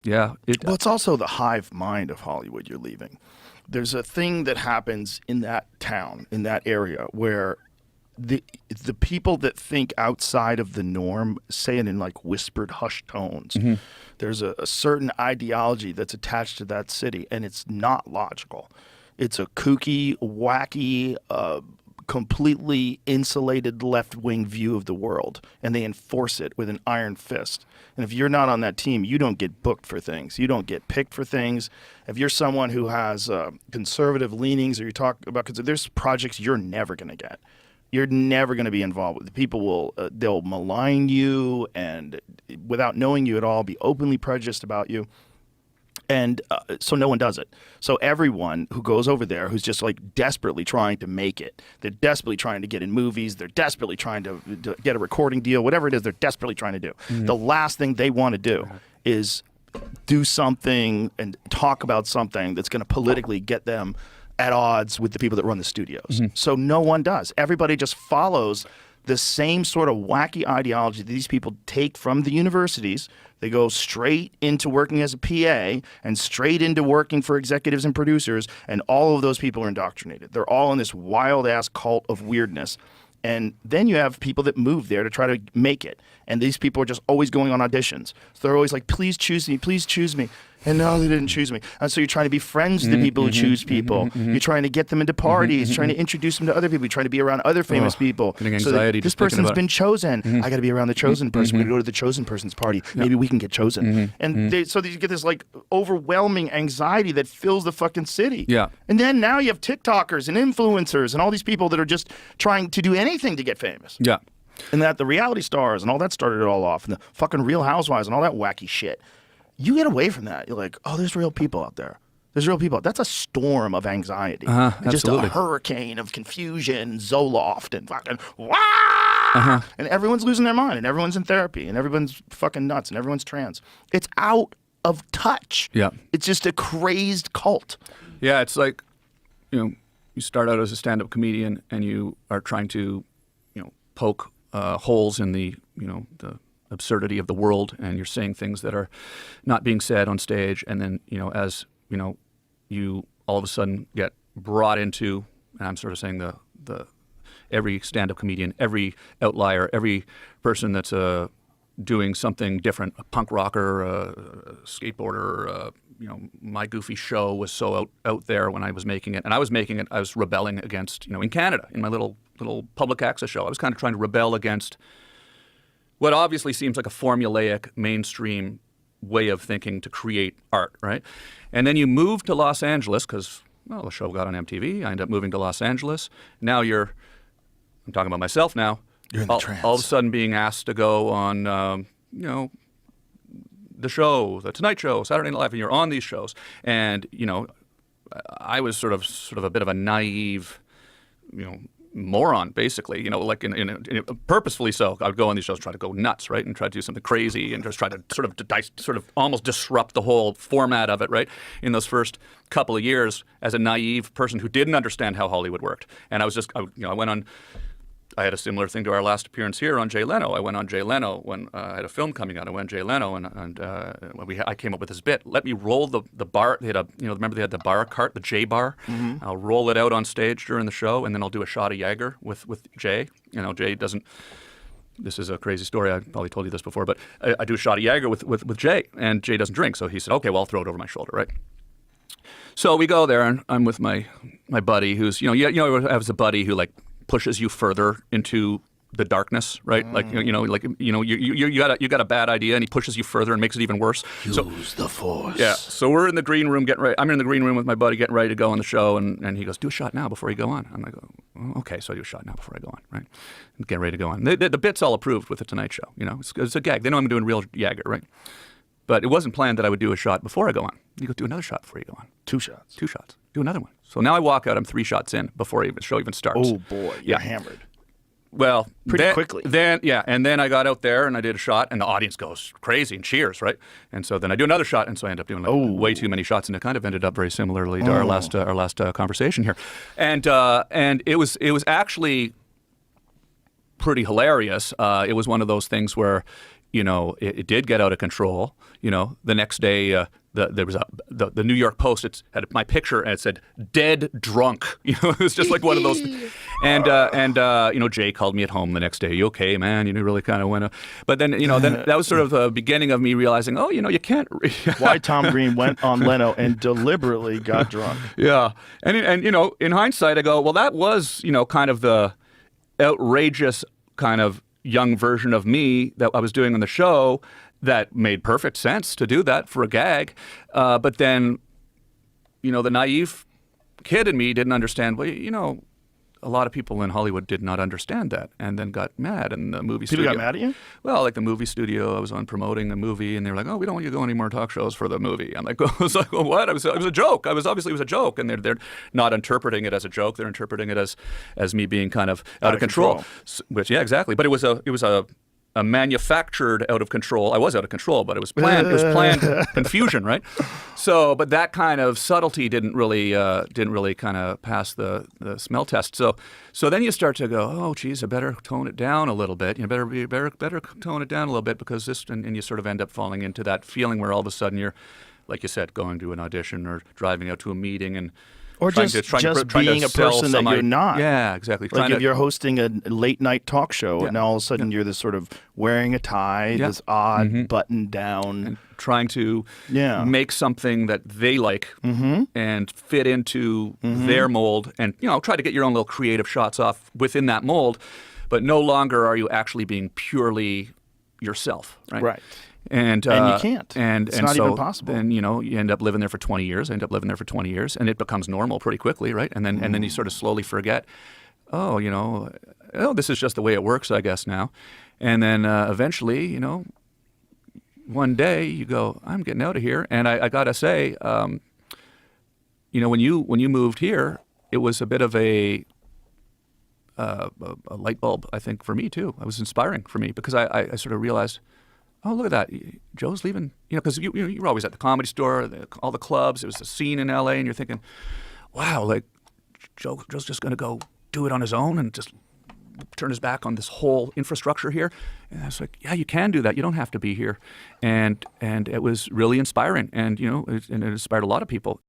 Yeah. Well, it's also the hive mind of Hollywood you're leaving. There's a thing that happens in that town, in that area, where the people that think outside of the norm say it in like whispered, hushed tones. There's a certain ideology that's attached to that city, and it's not logical. It's a kooky, wacky, completely insulated left-wing view of the world, and they enforce it with an iron fist. And if you're not on that team, you don't get booked for things. You don't get picked for things. If you're someone who has conservative leanings, or you talk about, because there's projects you're never going to get. You're never going to be involved with. People will, they'll malign you, and without knowing you at all, be openly prejudiced about you. And so no one does it. So everyone who goes over there, who's just like desperately trying to make it, they're desperately trying to get in movies, they're desperately trying to get a recording deal, whatever it is they're desperately trying to do. The last thing they want to do is do something and talk about something that's going to politically get them at odds with the people that run the studios. So no one does. Everybody just follows the same sort of wacky ideology that these people take from the universities. They go straight into working as a PA and straight into working for executives and producers, and all of those people are indoctrinated. They're all in this wild-ass cult of weirdness. And then you have people that move there to try to make it. And these people are just always going on auditions. So they're always like, please choose me, please choose me. And no, they didn't choose me. And so you're trying to be friends with the people who choose people. You're trying to get them into parties, trying to introduce them to other people. You're trying to be around other famous people. Getting So anxiety this just thinking person's about it. been chosen. I got to be around the chosen person. We're going to go to the chosen person's party. Maybe we can get chosen. And so you get this like overwhelming anxiety that fills the fucking city. Yeah. And then now you have TikTokers and influencers and all these people that are just trying to do anything to get famous. Yeah. And that the reality stars and all that started it all off, and the fucking Real Housewives and all that wacky shit. You get away from that. You're like, oh, there's real people out there. There's real people. That's a storm of anxiety. And just a absolutely. hurricane of confusion, Zoloft, and fucking wah! And everyone's losing their mind, and everyone's in therapy, and everyone's fucking nuts, and everyone's trans. It's out of touch. Yeah. It's just a crazed cult. Yeah, it's like, you start out as a stand-up comedian and you are trying to, poke holes in the absurdity of the world, and you're saying things that are not being said on stage, and then as you all of a sudden get brought into, and I'm sort of saying the every stand-up comedian, every outlier, every person that's doing something different, a punk rocker, a skateboarder, my goofy show was so out there when I was making it, and I was rebelling against, in Canada, in my little public access show, I was kind of trying to rebel against what obviously seems like a formulaic mainstream way of thinking to create art, right? And then you move to Los Angeles because, the show got on MTV. I ended up moving to Los Angeles. Now I'm talking about myself now. You're in the trance. All of a sudden being asked to go on, the show, the Tonight Show, Saturday Night Live, and you're on these shows. And, I was sort of a bit of a naive, moron, basically, like in purposefully so. I would go on these shows, try to go nuts, right, and try to do something crazy, and just try to sort of almost disrupt the whole format of it, right. In those first couple of years, as a naive person who didn't understand how Hollywood worked, and I went on. I had a similar thing to our last appearance here on Jay Leno. I went on Jay Leno when I had a film coming out. I went on Jay Leno, and I came up with this bit. Let me roll the bar. They had remember they had the bar cart, the J bar. I'll roll it out on stage during the show, and then I'll do a shot of Jaeger with Jay. Jay doesn't. This is a crazy story. I probably told you this before, but I do a shot of Jaeger with Jay, and Jay doesn't drink, so he said, "Okay, well, I'll throw it over my shoulder, right?" So we go there, and I'm with my buddy, who's I have a buddy who like pushes you further into the darkness, right? You got a bad idea, and he pushes you further and makes it even worse. Use the force. Yeah. So we're in the green room getting ready. I'm in the green room with my buddy getting ready to go on the show, and he goes, "Do a shot now before you go on." I'm like, oh, "Okay." So I do a shot now before I go on, right? And get ready to go on. The bit's all approved with the Tonight Show. It's a gag. They know I'm doing real Jagger, right? But it wasn't planned that I would do a shot before I go on. You go do another shot before you go on. 2 shots. 2 shots. Do another one. So now I walk out. I'm 3 shots in before the show even starts. Oh boy, you're hammered. Well, pretty quickly. And then I got out there and I did a shot, and the audience goes crazy and cheers, right? And so then I do another shot, and so I end up doing way too many shots, and it kind of ended up very similarly to our last conversation here, and it was actually pretty hilarious. It was one of those things where it did get out of control. The next day, there was the New York Post. It had my picture and it said "dead drunk." It was just like one of those. And Jay called me at home the next day. You okay, man? You really kind of went. But then then that was sort of the beginning of me realizing, you can't. Why Tom Green went on Leno and deliberately got drunk. Yeah, and in hindsight, I go, well, that was kind of the outrageous kind of young version of me that I was doing on the show that made perfect sense to do that for a gag. But then, the naive kid in me didn't understand, well, a lot of people in Hollywood did not understand that and then got mad in the movie studio. People got mad at you? Well, like the movie studio, I was on promoting a movie and they were like, oh, we don't want you to go any more talk shows for the movie. I'm like, I was like, well, what? It was a joke. It was a joke. And they're not interpreting it as a joke. They're interpreting it as me being kind of out of control. Which, yeah, exactly. But it was a manufactured out of control. I was out of control, but it was planned. It was planned confusion, right? So, but that kind of subtlety didn't really kind of pass the smell test. So then you start to go, oh, geez, I better tone it down a little bit. You better tone it down a little bit because this, and you sort of end up falling into that feeling where all of a sudden you're, like you said, going to an audition or driving out to a meeting and. Or just being a person that you're not. Yeah, exactly. Like if you're hosting a late night talk show and all of a sudden you're this sort of wearing a tie, this odd button down. And trying to make something that they like and fit into their mold and, try to get your own little creative shots off within that mold. But no longer are you actually being purely yourself, right? Right. And you can't. It's not even possible. And you end up living there for 20 years. I end up living there for 20 years, and it becomes normal pretty quickly, right? And then you sort of slowly forget, this is just the way it works, I guess now. And then eventually, one day you go, I'm getting out of here. And I gotta say, when you moved here, it was a bit of a light bulb, I think, for me too. It was inspiring for me because I sort of realized. Oh, look at that. Joe's leaving. Because you were always at the Comedy Store, all the clubs. It was the scene in L.A., and you're thinking, wow, like Joe's just going to go do it on his own and just turn his back on this whole infrastructure here. And I was like, yeah, you can do that. You don't have to be here. And it was really inspiring. And, it inspired a lot of people.